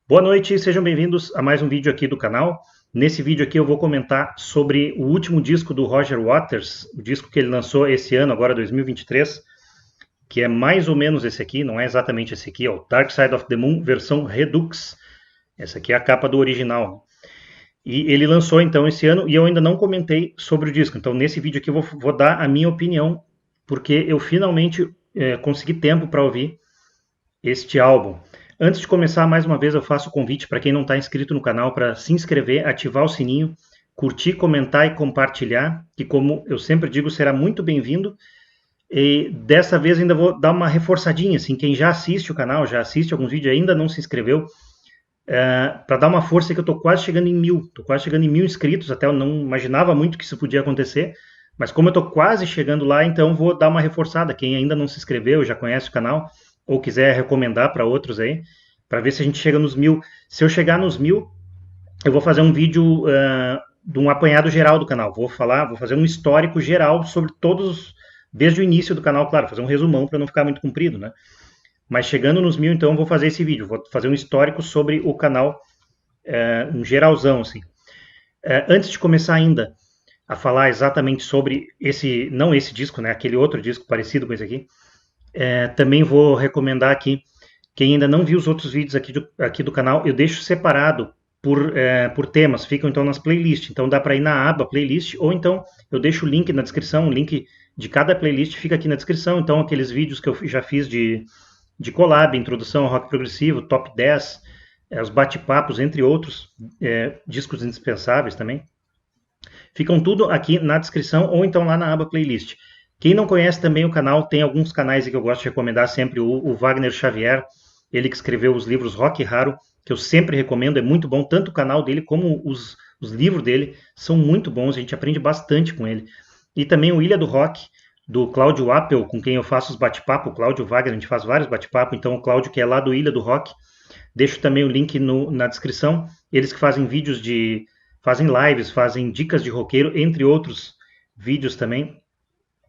Boa noite, sejam bem-vindos a mais um vídeo aqui do canal. Nesse vídeo aqui eu vou comentar sobre o último disco do Roger Waters, o disco que ele lançou esse ano, agora 2023, que é mais ou menos esse aqui, não é exatamente esse aqui, é o Dark Side of the Moon versão Redux. Essa aqui é a capa do original. E ele lançou então esse ano e eu ainda não comentei sobre o disco. Então nesse vídeo aqui eu vou dar a minha opinião, porque eu finalmente consegui tempo para ouvir este álbum. Antes de começar, mais uma vez eu faço o convite para quem não está inscrito no canal para se inscrever, ativar o sininho, curtir, comentar e compartilhar, que como eu sempre digo, será muito bem-vindo. E dessa vez ainda vou dar uma reforçadinha, assim, quem já assiste o canal, já assiste alguns vídeos e ainda não se inscreveu, para dar uma força que eu estou quase chegando em 1000, estou quase chegando em 1000 inscritos, até eu não imaginava muito que isso podia acontecer, mas como eu estou quase chegando lá, então vou dar uma reforçada, quem ainda não se inscreveu, já conhece o canal, ou quiser recomendar para outros aí, para ver se a gente chega nos 1000. Se eu chegar nos 1000, eu vou fazer um vídeo de um apanhado geral do canal. Vou fazer um histórico geral sobre todos, desde o início do canal, claro, fazer um resumão para não ficar muito comprido, né? Mas chegando nos 1000, então, eu vou fazer esse vídeo. Vou fazer um histórico sobre o canal, um geralzão, assim. Antes de começar ainda a falar exatamente sobre esse, não esse disco, né? Aquele outro disco parecido com esse aqui, também vou recomendar aqui, quem ainda não viu os outros vídeos aqui do canal, eu deixo separado por temas, ficam então nas playlists, então dá para ir na aba playlist, ou então eu deixo o link na descrição, o link de cada playlist fica aqui na descrição, então aqueles vídeos que eu já fiz de collab, introdução ao rock progressivo, top 10, os bate-papos, entre outros, discos indispensáveis também, ficam tudo aqui na descrição, ou então lá na aba playlist. Quem não conhece também o canal, tem alguns canais que eu gosto de recomendar sempre, o Wagner Xavier, ele que escreveu os livros Rock Raro, que eu sempre recomendo, é muito bom, tanto o canal dele como os livros dele são muito bons, a gente aprende bastante com ele. E também o Ilha do Rock, do Cláudio Appel, com quem eu faço os bate-papo, o Cláudio Wagner, a gente faz vários bate-papo, então o Cláudio que é lá do Ilha do Rock, deixo também o link na descrição, eles que fazem vídeos fazem lives, fazem dicas de roqueiro, entre outros vídeos também,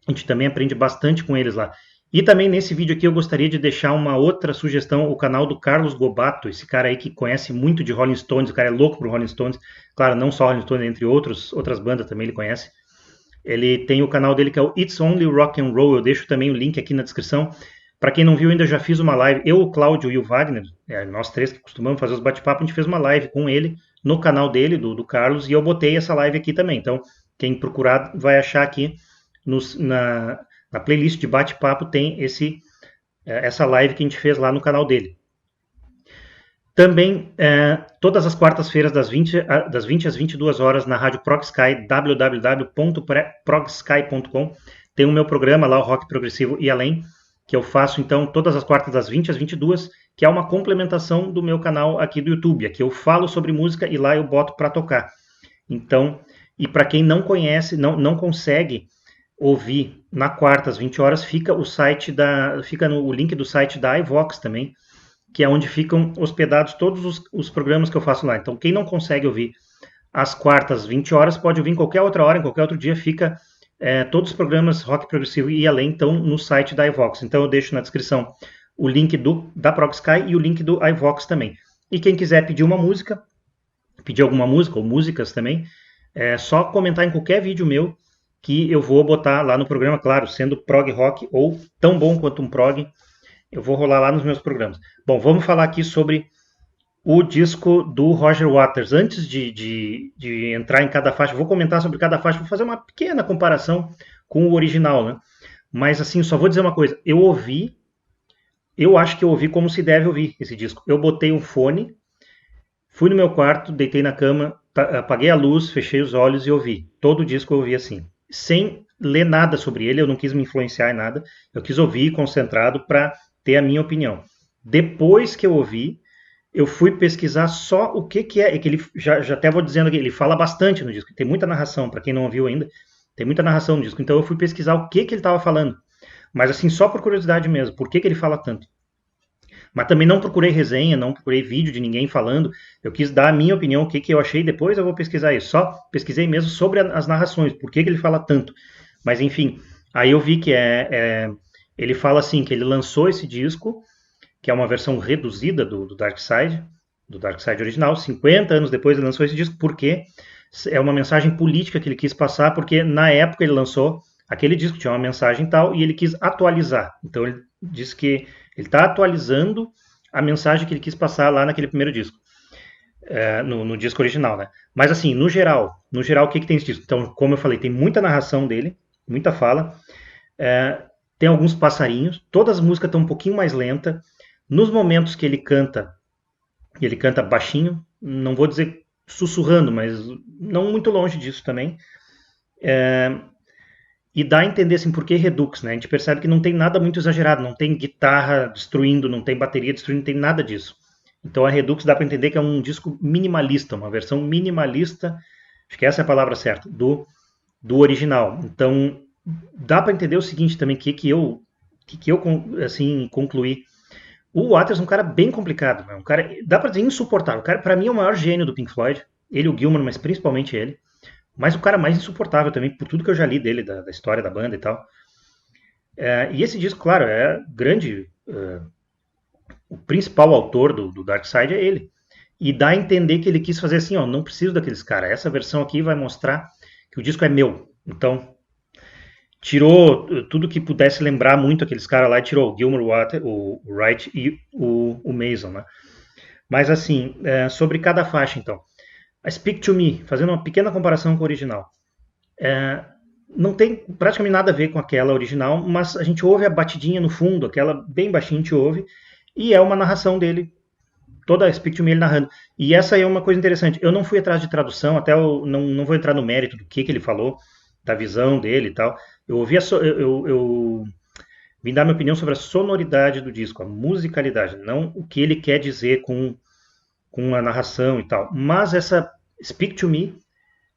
a gente também aprende bastante com eles lá. E também nesse vídeo aqui eu gostaria de deixar uma outra sugestão, o canal do Carlos Gobato, esse cara aí que conhece muito de Rolling Stones, o cara é louco pro Rolling Stones, claro, não só Rolling Stones, entre outras bandas também ele conhece. Ele tem o canal dele que é o It's Only Rock and Roll, eu deixo também o link aqui na descrição. Para quem não viu ainda, eu já fiz uma live, eu, o Cláudio e o Wagner, nós três que costumamos fazer os bate-papos, a gente fez uma live com ele no canal dele, do Carlos, e eu botei essa live aqui também. Então, quem procurar vai achar aqui na playlist de bate-papo tem essa live que a gente fez lá no canal dele. Também, todas as quartas-feiras, das 20 às 22 horas, na rádio ProgSky, www.progsky.com, tem o meu programa lá, o Rock Progressivo e Além, que eu faço, então, todas as quartas, das 20 às 22, que é uma complementação do meu canal aqui do YouTube. Aqui eu falo sobre música e lá eu boto para tocar. Então, e para quem não conhece, não consegue ouvir na quarta às 20 horas, fica o link do site da iVox também, que é onde ficam hospedados todos os programas que eu faço lá. Então, quem não consegue ouvir às quartas às 20 horas, pode ouvir em qualquer outra hora, em qualquer outro dia, fica todos os programas Rock Progressivo e Além estão no site da iVox. Então, eu deixo na descrição o link da ProgSky e o link do iVox também. E quem quiser pedir uma música, pedir alguma música ou músicas também, é só comentar em qualquer vídeo meu que eu vou botar lá no programa, claro, sendo prog rock ou tão bom quanto um prog, eu vou rolar lá nos meus programas. Bom, vamos falar aqui sobre o disco do Roger Waters. Antes de entrar em cada faixa, vou comentar sobre cada faixa, vou fazer uma pequena comparação com o original, né? Mas assim, só vou dizer uma coisa, eu acho que eu ouvi como se deve ouvir esse disco. Eu botei um fone, fui no meu quarto, deitei na cama, apaguei a luz, fechei os olhos e ouvi. Todo o disco eu ouvi assim, sem ler nada sobre ele, eu não quis me influenciar em nada, eu quis ouvir concentrado para ter a minha opinião. Depois que eu ouvi, eu fui pesquisar só o que é, que ele já até vou dizendo que ele fala bastante no disco, tem muita narração, para quem não ouviu ainda, tem muita narração no disco, então eu fui pesquisar o que ele estava falando, mas assim, só por curiosidade mesmo, por que ele fala tanto. Mas também não procurei resenha, não procurei vídeo de ninguém falando. Eu quis dar a minha opinião, o que eu achei, depois eu vou pesquisar isso. Só pesquisei mesmo sobre as narrações, por que ele fala tanto. Mas enfim, aí eu vi que ele fala assim, que ele lançou esse disco, que é uma versão reduzida do Dark Side, do Dark Side original. 50 anos depois ele lançou esse disco, porque é uma mensagem política que ele quis passar, porque na época ele lançou aquele disco, tinha uma mensagem tal, e ele quis atualizar. Então ele diz que ele está atualizando a mensagem que ele quis passar lá naquele primeiro disco, no disco original, né? Mas assim, no geral, o que tem esse disco? Então, como eu falei, tem muita narração dele, muita fala, tem alguns passarinhos, todas as músicas estão um pouquinho mais lentas. Nos momentos que ele canta baixinho, não vou dizer sussurrando, mas não muito longe disso também. E dá a entender assim, por que Redux, né? A gente percebe que não tem nada muito exagerado, não tem guitarra destruindo, não tem bateria destruindo, não tem nada disso. Então a Redux dá para entender que é um disco minimalista, uma versão minimalista, acho que essa é a palavra certa, do original. Então dá para entender o seguinte também, que eu assim concluí. O Waters é um cara bem complicado, né? Um cara, dá para dizer insuportável. O cara, para mim, é o maior gênio do Pink Floyd. Ele e o Gilmour, mas principalmente ele. Mas o cara mais insuportável também, por tudo que eu já li dele, da história da banda e tal. E esse disco, claro, é grande. O principal autor do Dark Side é ele. E dá a entender que ele quis fazer assim, ó, não preciso daqueles caras. Essa versão aqui vai mostrar que o disco é meu. Então, tirou tudo que pudesse lembrar muito aqueles caras lá, e tirou o Gilmour, o Wright e o Mason, né? Mas assim, sobre cada faixa, então. A Speak to Me, fazendo uma pequena comparação com o original. Não tem praticamente nada a ver com aquela original, mas a gente ouve a batidinha no fundo, aquela bem baixinha a gente ouve, e é uma narração dele, toda a Speak to Me ele narrando. E essa é uma coisa interessante. Eu não fui atrás de tradução, até eu não vou entrar no mérito do que ele falou, da visão dele e tal. Eu ouvi eu vim dar minha opinião sobre a sonoridade do disco, a musicalidade, não o que ele quer dizer com a narração e tal. Mas essa Speak to Me,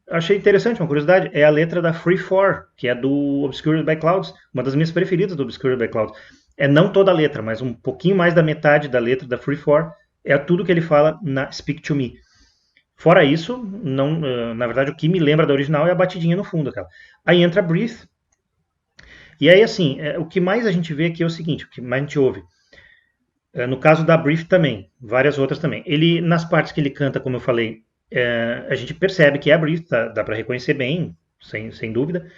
achei interessante, uma curiosidade, é a letra da Free For, que é do Obscured by Clouds, uma das minhas preferidas do Obscured by Clouds. É não toda a letra, mas um pouquinho mais da metade da letra da Free For é tudo que ele fala na Speak to Me. Fora isso, não, na verdade, o que me lembra da original é a batidinha no fundo, aquela. Aí entra Breathe. E aí, assim, o que mais a gente vê aqui é o seguinte, o que mais a gente ouve. No caso da Breathe também, várias outras também. Ele, nas partes que ele canta, como eu falei, a gente percebe que é a Breathe, dá para reconhecer bem, sem dúvida.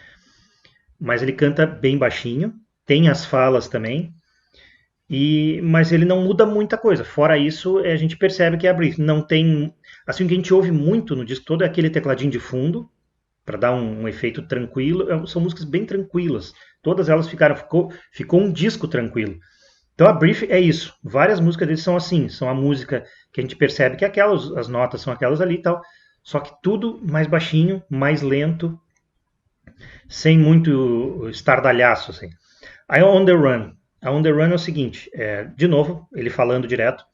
Mas ele canta bem baixinho, tem as falas também, mas ele não muda muita coisa. Fora isso, a gente percebe que é a Breathe. Não tem. Assim, o que a gente ouve muito no disco todo é aquele tecladinho de fundo, para dar um efeito tranquilo. São músicas bem tranquilas. Todas elas ficou um disco tranquilo. Então a Brief é isso. Várias músicas deles são assim. São a música que a gente percebe que as notas são aquelas ali e tal. Só que tudo mais baixinho, mais lento, sem muito estardalhaço, assim. Aí On The Run. A On The Run é o seguinte, de novo, ele falando direto.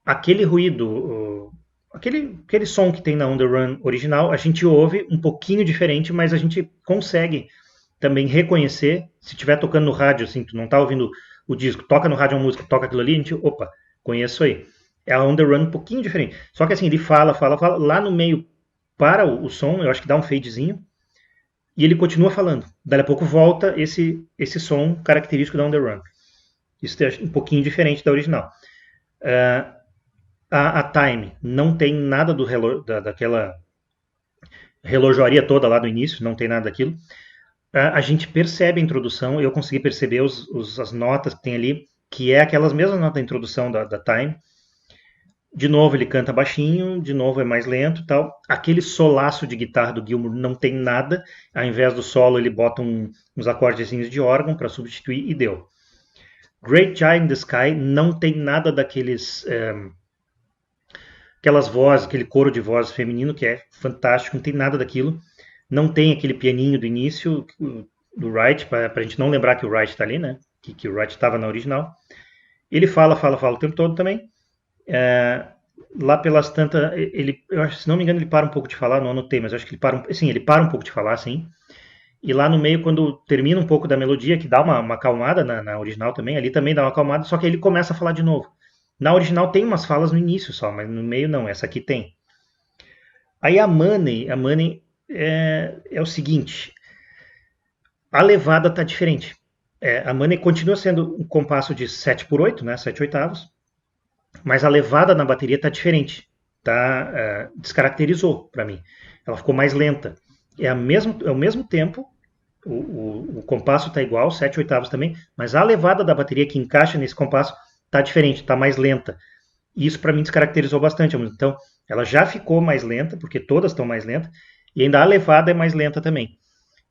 Aquele ruído, aquele som que tem na On The Run original, a gente ouve um pouquinho diferente, mas a gente consegue também reconhecer, se estiver tocando no rádio, assim, tu não tá ouvindo o disco, toca no rádio uma música, toca aquilo ali, a gente, opa, conheço aí. É a On The Run um pouquinho diferente. Só que assim, ele fala, lá no meio para o som, eu acho que dá um fadezinho, e ele continua falando. Daí a pouco volta esse som característico da On The Run. Isso é um pouquinho diferente da original. A Time não tem nada daquela relojoaria toda lá do início, não tem nada daquilo. A gente percebe a introdução, eu consegui perceber as notas que tem ali, que é aquelas mesmas notas da introdução da Time. De novo ele canta baixinho, de novo é mais lento, tal. Aquele solaço de guitarra do Gilmour não tem nada. Ao invés do solo ele bota uns acordezinhos de órgão para substituir e deu. Great Giant in the Sky não tem nada daqueles aquelas vozes, aquele coro de voz feminino que é fantástico, não tem nada daquilo. Não tem aquele pianinho do início do Wright, para a gente não lembrar que o Wright está ali, né? Que o Wright estava na original. Ele fala o tempo todo também. Lá pelas tantas, eu acho, se não me engano, ele para um pouco de falar, não anotei, mas eu acho que ele para um pouco de falar, sim. E lá no meio, quando termina um pouco da melodia, que dá uma acalmada na original também, ali também dá uma acalmada, só que aí ele começa a falar de novo. Na original tem umas falas no início só, mas no meio não, essa aqui tem. Aí a Money é o seguinte, a levada tá diferente. A Money continua sendo um compasso de 7/8, né, 7 oitavos, mas a levada na bateria está diferente, tá? Descaracterizou para mim. Ela ficou mais lenta. É o mesmo tempo, o compasso está igual, 7 oitavos também, mas a levada da bateria que encaixa nesse compasso está diferente, está mais lenta. E isso para mim descaracterizou bastante a música. Então, ela já ficou mais lenta, porque todas estão mais lentas, e ainda a levada é mais lenta também.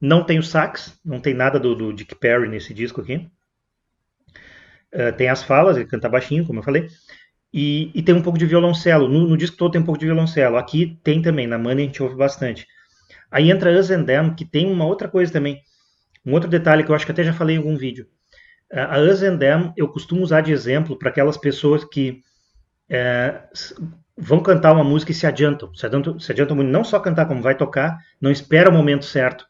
Não tem o sax, não tem nada do Dick Perry nesse disco aqui. Tem as falas, ele canta baixinho, como eu falei. E tem um pouco de violoncelo. No disco todo tem um pouco de violoncelo. Aqui tem também, na Money a gente ouve bastante. Aí entra Us and Them, que tem uma outra coisa também. Um outro detalhe que eu acho que até já falei em algum vídeo. A Us and Them eu costumo usar de exemplo para aquelas pessoas que vão cantar uma música e se adiantam muito, não só cantar como vai tocar, não espera o momento certo.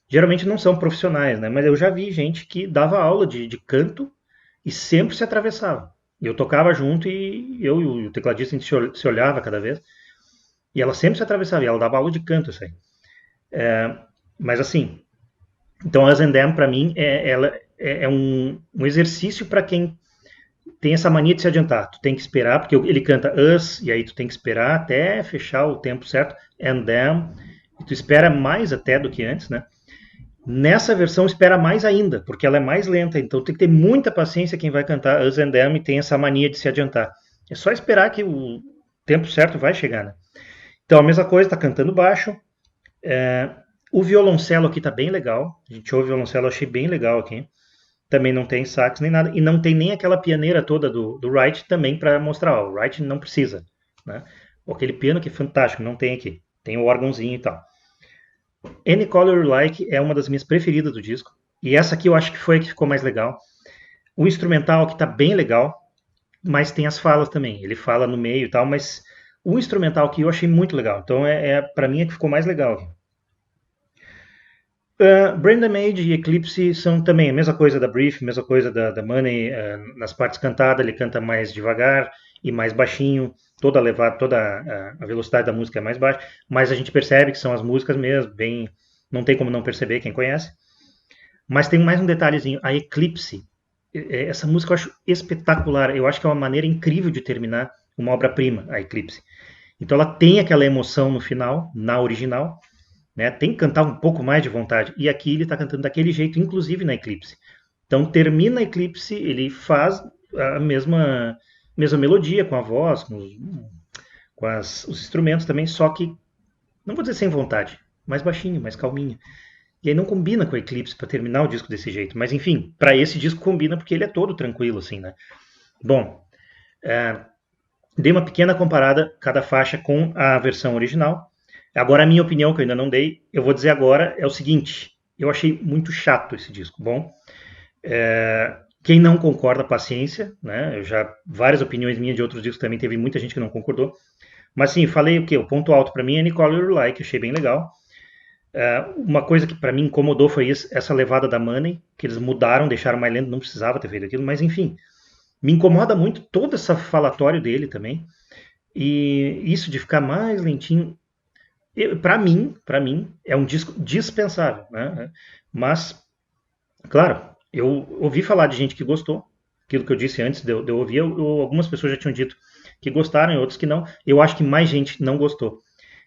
Geralmente não são profissionais, né? Mas eu já vi gente que dava aula de canto e sempre se atravessava. Eu tocava junto e eu e o tecladista a gente se olhava cada vez. E ela sempre se atravessava, e ela dava aula de canto, isso aí. Mas assim, então Us and Them, para mim, é um exercício para quem tem essa mania de se adiantar. Tu tem que esperar, porque ele canta Us, e aí tu tem que esperar até fechar o tempo certo, and Them, e tu espera mais até do que antes, né? Nessa versão espera mais ainda, porque ela é mais lenta, então tem que ter muita paciência quem vai cantar Us and Them e tem essa mania de se adiantar. É só esperar que o tempo certo vai chegar, né? Então a mesma coisa, tá cantando baixo. O violoncelo aqui tá bem legal. A gente ouve o violoncelo, eu achei bem legal aqui. Também não tem sax nem nada. E não tem nem aquela pianeira toda do Wright também para mostrar. Ó, o Wright não precisa. Né? Aquele piano que é fantástico, não tem aqui. Tem o órgãozinho e tal. Any Color You Like é uma das minhas preferidas do disco. E essa aqui eu acho que foi a que ficou mais legal. O instrumental aqui tá bem legal, mas tem as falas também. Ele fala no meio e tal, mas o instrumental aqui eu achei muito legal. Então para mim é que ficou mais legal aqui. Brenda Maid e Eclipse são também a mesma coisa da Brief, a mesma coisa da Money. Nas partes cantadas ele canta mais devagar e mais baixinho, toda a velocidade da música é mais baixa, mas a gente percebe que são as músicas mesmo, bem, não tem como não perceber quem conhece. Mas tem mais um detalhezinho, a Eclipse, essa música eu acho espetacular, eu acho que é uma maneira incrível de terminar uma obra-prima, a Eclipse. Então ela tem aquela emoção no final, na original, né? Tem que cantar um pouco mais de vontade. E aqui ele está cantando daquele jeito, inclusive na Eclipse. Então termina a Eclipse, ele faz a mesma melodia com a voz, com os instrumentos também, só que, não vou dizer sem vontade, mais baixinho, mais calminho. E aí não combina com a Eclipse para terminar o disco desse jeito. Mas enfim, para esse disco combina porque ele é todo tranquilo, assim, né? Bom, dei uma pequena comparada cada faixa com a versão original. Agora, a minha opinião, que eu ainda não dei, eu vou dizer agora, é o seguinte. Eu achei muito chato esse disco. Bom, quem não concorda, paciência, né? Várias opiniões minhas de outros discos também, teve muita gente que não concordou. Mas sim, falei o quê? O ponto alto para mim é Nicole You Like, achei bem legal. Uma coisa que para mim incomodou foi essa levada da Money, que eles mudaram, deixaram mais lento, não precisava ter feito aquilo, mas enfim, me incomoda muito todo esse falatório dele também. E isso de ficar mais lentinho, para mim, é um disco dispensável, né? Mas, claro, eu ouvi falar de gente que gostou, aquilo que eu disse antes de eu ouvir, algumas pessoas já tinham dito que gostaram e outros que não. Eu acho que mais gente não gostou.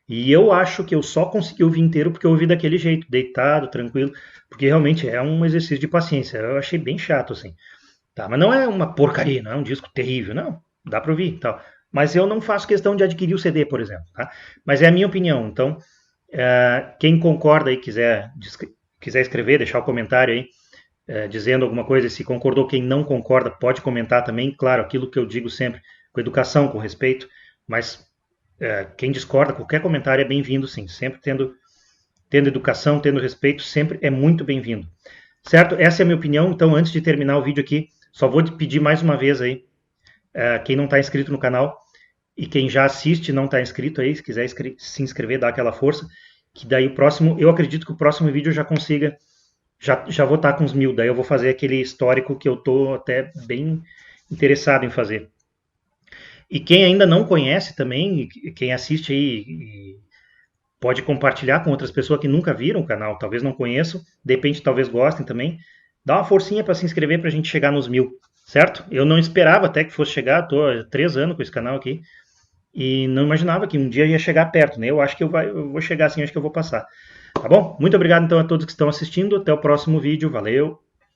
E eu acho que eu só consegui ouvir inteiro porque eu ouvi daquele jeito, deitado, tranquilo, porque realmente é um exercício de paciência. Eu achei bem chato, assim. Tá, mas não é uma porcaria, não é um disco terrível, não. Dá pra ouvir, tal. Mas eu não faço questão de adquirir o CD, por exemplo. Tá? Mas é a minha opinião. Então, quem concorda e quiser escrever, deixar o comentário aí, dizendo alguma coisa, se concordou, quem não concorda, pode comentar também. Claro, aquilo que eu digo sempre, com educação, com respeito, mas quem discorda, qualquer comentário é bem-vindo, sim. Sempre tendo educação, tendo respeito, sempre é muito bem-vindo. Certo? Essa é a minha opinião. Então, antes de terminar o vídeo aqui, só vou te pedir mais uma vez aí, quem não está inscrito no canal e quem já assiste e não está inscrito aí, se quiser se inscrever, dá aquela força, que daí o próximo, eu acredito que o próximo vídeo eu já consiga, já vou estar com uns 1000, daí eu vou fazer aquele histórico que eu estou até bem interessado em fazer. E quem ainda não conhece também, quem assiste aí, pode compartilhar com outras pessoas que nunca viram o canal, talvez não conheçam, de repente talvez gostem também. Dá uma forcinha para se inscrever para a gente chegar nos 1000, certo? Eu não esperava até que fosse chegar, estou há 3 anos com esse canal aqui, e não imaginava que um dia ia chegar perto, né? Eu acho que eu vou chegar assim, acho que eu vou passar. Tá bom? Muito obrigado então a todos que estão assistindo, até o próximo vídeo, valeu!